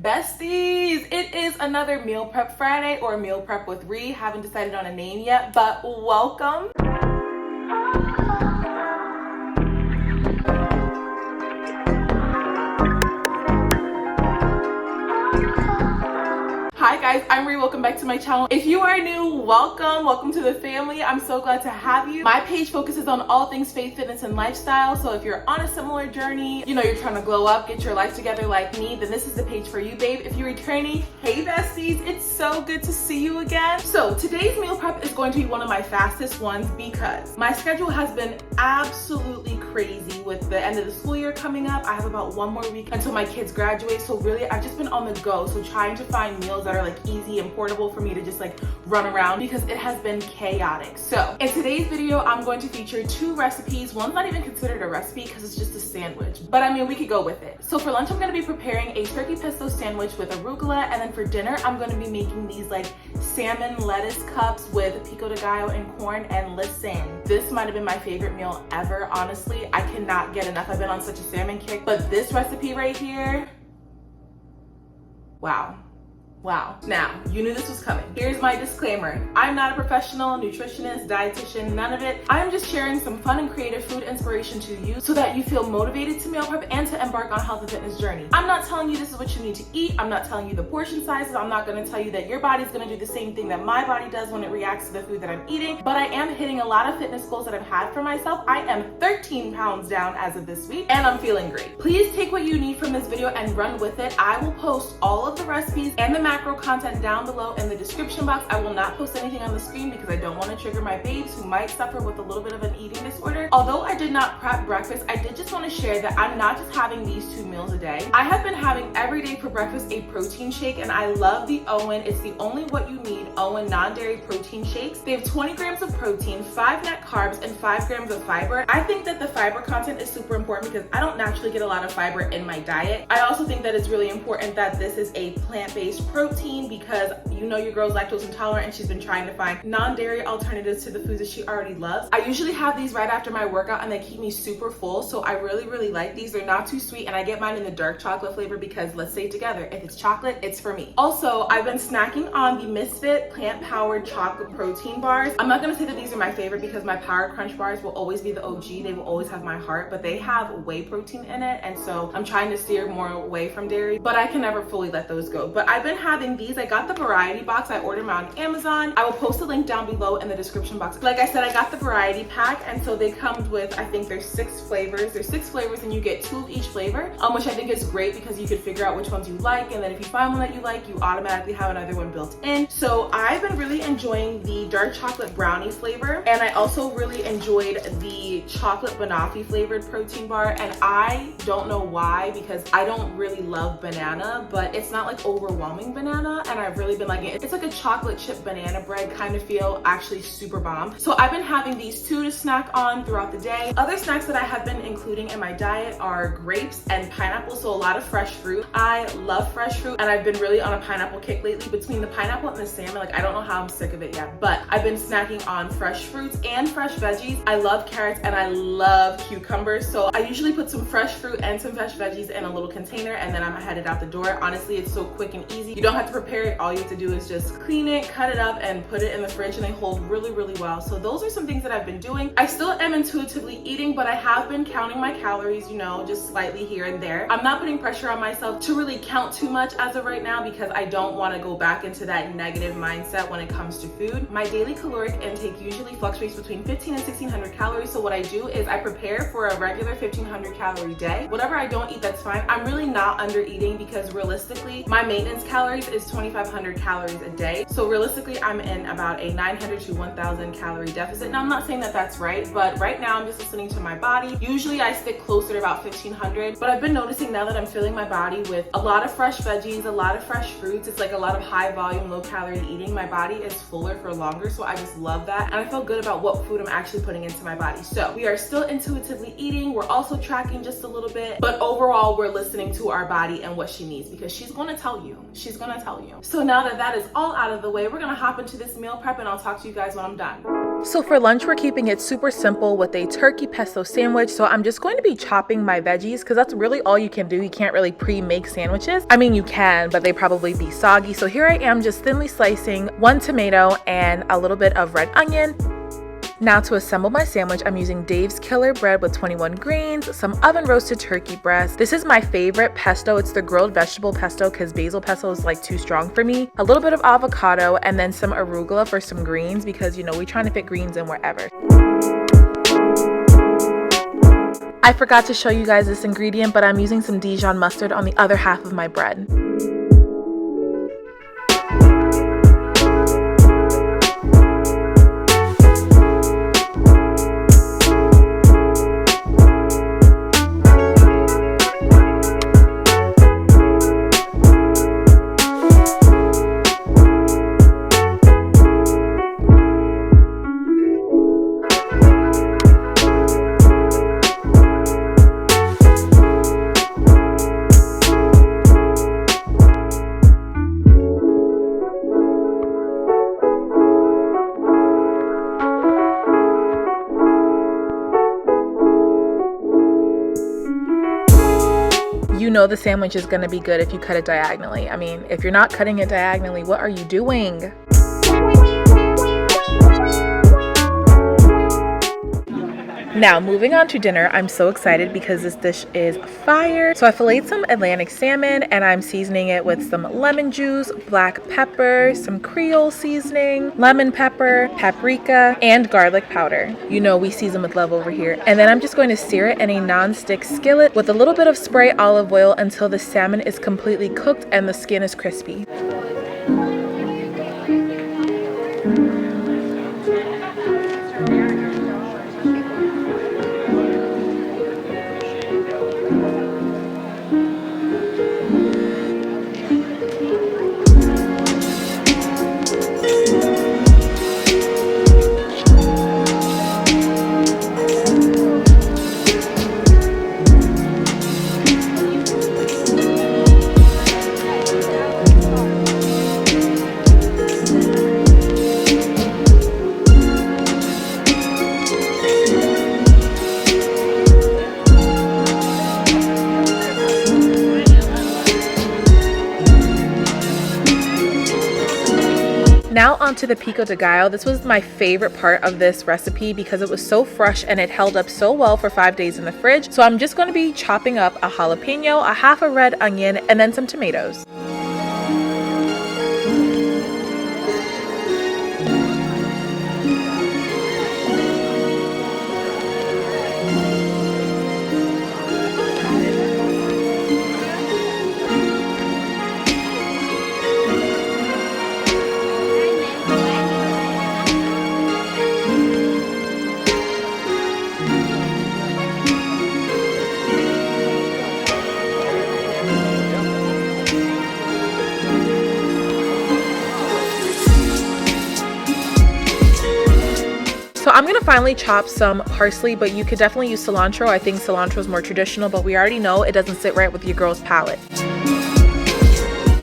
Besties, it is another meal prep Friday or meal prep with Ree. Haven't decided on a name yet, but welcome. Hi guys, I'm Ree. Welcome back to my channel. If you are new, welcome to the family. I'm so glad to have you. My page focuses on all things faith, fitness, and lifestyle. So if you're on a similar journey, you know you're trying to glow up, get your life together like me, then this is the page for you, babe. If you're returning, hey besties, it's so good to see you again. So today's meal prep is going to be one of my fastest ones because my schedule has been absolutely crazy with the end of the school year coming up. I have about one more week until my kids graduate. So really, I've just been on the go. So trying to find meals that are like easy and portable for me to just like run around because it has been chaotic. So in today's video, I'm going to feature two recipes. One's not even considered a recipe because it's just a sandwich, but I mean, we could go with it. So for lunch, I'm going to be preparing a turkey pesto sandwich with arugula. And then for dinner, I'm going to be making these like salmon lettuce cups with pico de gallo and corn. And listen, this might have been my favorite meal ever. Honestly, I cannot get enough. I've been on such a salmon kick, but this recipe right here, wow. Now, you knew this was coming. Here's my disclaimer. I'm not a professional nutritionist, dietitian, none of it. I'm just sharing some fun and creative food inspiration to you so that you feel motivated to meal prep and to embark on a health and fitness journey. I'm not telling you this is what you need to eat. I'm not telling you the portion sizes. I'm not gonna tell you that your body's gonna do the same thing that my body does when it reacts to the food that I'm eating, but I am hitting a lot of fitness goals that I've had for myself. I am 13 pounds down as of this week, and I'm feeling great. Please take what you need from this video and run with it. I will post all of the recipes and the macro content down below in the description box. I will not post anything on the screen because I don't want to trigger my babes who might suffer with a little bit of an eating disorder. Although I did not prep breakfast, I did just want to share that I'm not just having these 2 meals a day. I have been having every day for breakfast a protein shake, and I love the Owen. It's the only what you need Owen non-dairy protein shakes. They have 20 grams of protein, 5 net carbs, and 5 grams of fiber. I think that the fiber content is super important because I don't naturally get a lot of fiber in my diet. I also think that it's really important that this is a plant-based protein because you know your girl's lactose intolerant and she's been trying to find non-dairy alternatives to the foods that she already loves. I usually have these right after my workout and they keep me super full, so I really like these. They're not too sweet, and I get mine in the dark chocolate flavor because let's say it together, if it's chocolate, it's for me. Also, I've been snacking on the Misfit plant-powered chocolate protein bars. I'm not gonna say that these are my favorite because my Power Crunch bars will always be the OG. They will always have my heart, but they have whey protein in it, and so I'm trying to steer more away from dairy, but I can never fully let those go. But I've been having these. I got the variety box. I ordered them on Amazon. I will post a link down below in the description box. Like I said, I got the variety pack, and so they come with, I think there's 6 flavors. There's 6 flavors and you get 2 of each flavor, which I think is great because you could figure out which ones you like, and then if you find one that you like, you automatically have another one built in. So I've been really enjoying the dark chocolate brownie flavor, and I also really enjoyed the chocolate banoffee flavored protein bar. And I don't know why, because I don't really love banana, but it's not like overwhelming banana, and I've really been liking it. It's like a chocolate chip banana bread kind of feel, actually super bomb. So I've been having these 2 to snack on throughout the day. Other snacks that I have been including in my diet are grapes and pineapple, so a lot of fresh fruit. I love fresh fruit, and I've been really on a pineapple kick lately. Between the pineapple and the salmon, like I don't know how I'm sick of it yet, but I've been snacking on fresh fruits and fresh veggies. I love carrots and I love cucumbers, so I usually put some fresh fruit and some fresh veggies in a little container, and then I'm headed out the door. Honestly, it's so quick and easy. You don't have to prepare it. All you have to do is just clean it, cut it up, and put it in the fridge, and they hold really well. So those are some things that I've been doing. I still am intuitively eating, but I have been counting my calories, you know, just slightly here and there. I'm not putting pressure on myself to really count too much as of right now because I don't want to go back into that negative mindset when it comes to food. My daily caloric intake usually fluctuates between 15 and 1600 calories. So what I do is I prepare for a regular 1500 calorie day. Whatever I don't eat, that's fine. I'm really not under eating because realistically, my maintenance calories is 2500 calories a day. So realistically, I'm in about a 900 to 1000 calorie deficit. Now, I'm not saying that that's right, but right now I'm just listening to my body. Usually I stick closer to about 1500, but I've been noticing now that I'm filling my body with a lot of fresh veggies, a lot of fresh fruits. It's like a lot of high volume, low calorie eating. My body is fuller for longer, so I just love that. And I feel good about what food I'm actually putting into my body. So we are still intuitively eating. We're also tracking just a little bit, but overall we're listening to our body and what she needs because she's going to tell you. She's Who's gonna tell you? So now that that is all out of the way, we're gonna hop into this meal prep and I'll talk to you guys when I'm done. So for lunch, we're keeping it super simple with a turkey pesto sandwich. So I'm just going to be chopping my veggies because that's really all you can do. You can't really pre-make sandwiches. I mean, you can, but they probably be soggy. So here I am just thinly slicing 1 tomato and a little bit of red onion. Now to assemble my sandwich, I'm using Dave's Killer Bread with 21 grains, some oven roasted turkey breast. This is my favorite pesto. It's the grilled vegetable pesto because basil pesto is like too strong for me. A little bit of avocado and then some arugula for some greens because, you know, we're trying to fit greens in wherever. I forgot to show you guys this ingredient, but I'm using some Dijon mustard on the other half of my bread. You know the sandwich is going to be good if you cut it diagonally. I mean, if you're not cutting it diagonally, what are you doing? Now, moving on to dinner, I'm so excited because this dish is fire. So I filleted some Atlantic salmon and I'm seasoning it with some lemon juice, black pepper, some Creole seasoning, lemon pepper, paprika, and garlic powder. You know we season with love over here. And then I'm just going to sear it in a non-stick skillet with a little bit of spray olive oil until the salmon is completely cooked and the skin is crispy. Now onto the pico de gallo. This was my favorite part of this recipe because it was so fresh and it held up so well for 5 days in the fridge. So I'm just going to be chopping up a jalapeno, a half a red onion, and then some tomatoes. So I'm gonna finally chop some parsley, but you could definitely use cilantro. I think cilantro is more traditional, but we already know it doesn't sit right with your girl's palate.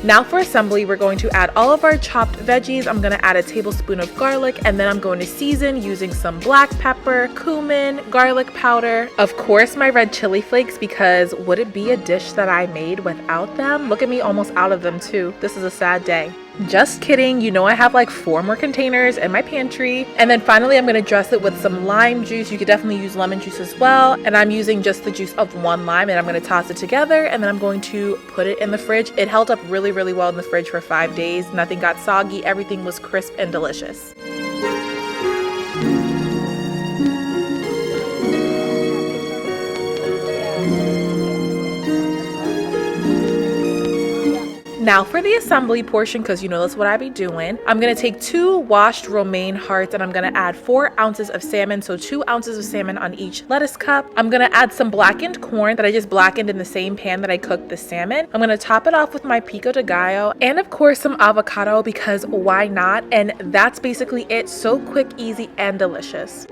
Now for assembly, we're going to add all of our chopped veggies. I'm gonna add a tablespoon of garlic, and then I'm going to season using some black pepper, cumin, garlic powder, of course my red chili flakes, because would it be a dish that I made without them? Look at me almost out of them too. This is a sad day. Just kidding, you know I have like 4 more containers in my pantry. And then finally I'm going to dress it with some lime juice. You could definitely use lemon juice as well. And I'm using just the juice of 1 lime, and I'm going to toss it together, and then I'm going to put it in the fridge. It held up really well in the fridge for 5 days. Nothing got soggy. Everything was crisp and delicious. Now for the assembly portion, because you know that's what I be doing, I'm going to take 2 washed romaine hearts and I'm going to add 4 ounces of salmon, so 2 ounces of salmon on each lettuce cup. I'm going to add some blackened corn that I just blackened in the same pan that I cooked the salmon. I'm going to top it off with my pico de gallo and of course some avocado, because why not? And that's basically it. So quick, easy, and delicious.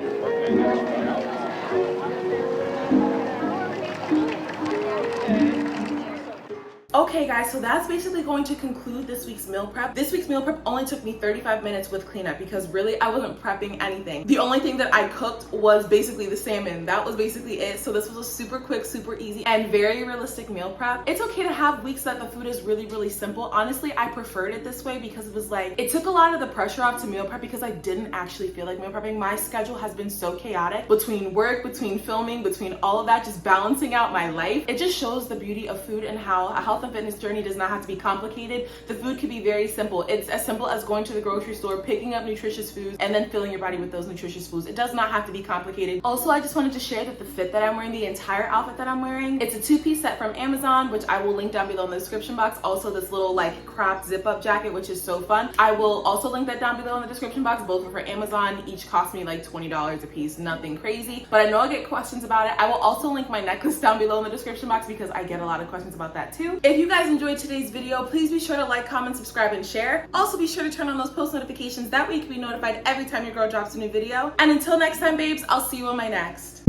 Okay guys, so that's basically going to conclude this week's meal prep. This week's meal prep only took me 35 minutes with cleanup because really I wasn't prepping anything. The only thing that I cooked was basically the salmon. That was basically it. So this was a super quick, super easy, and very realistic meal prep. It's okay to have weeks that the food is really, really simple. Honestly, I preferred it this way because it was like, it took a lot of the pressure off to meal prep because I didn't actually feel like meal prepping. My schedule has been so chaotic between work, between filming, between all of that, just balancing out my life. It just shows the beauty of food and how a health and fitness journey does not have to be complicated. The food can be very simple. It's as simple as going to the grocery store, picking up nutritious foods, and then filling your body with those nutritious foods. It does not have to be complicated. Also, I just wanted to share that the fit that I'm wearing, the entire outfit that I'm wearing, it's a two-piece set from Amazon, which I will link down below in the description box. Also, this little like cropped zip-up jacket, which is so fun. I will also link that down below in the description box. Both are for Amazon. Each cost me like $20 a piece. Nothing crazy, but I know I get questions about it. I will also link my necklace down below in the description box because I get a lot of questions about that too. If you guys enjoyed today's video, please be sure to like, comment, subscribe, and share. Also be sure to turn on those post notifications. That way you can be notified every time your girl drops a new video. And until next time, babes, I'll see you on my next.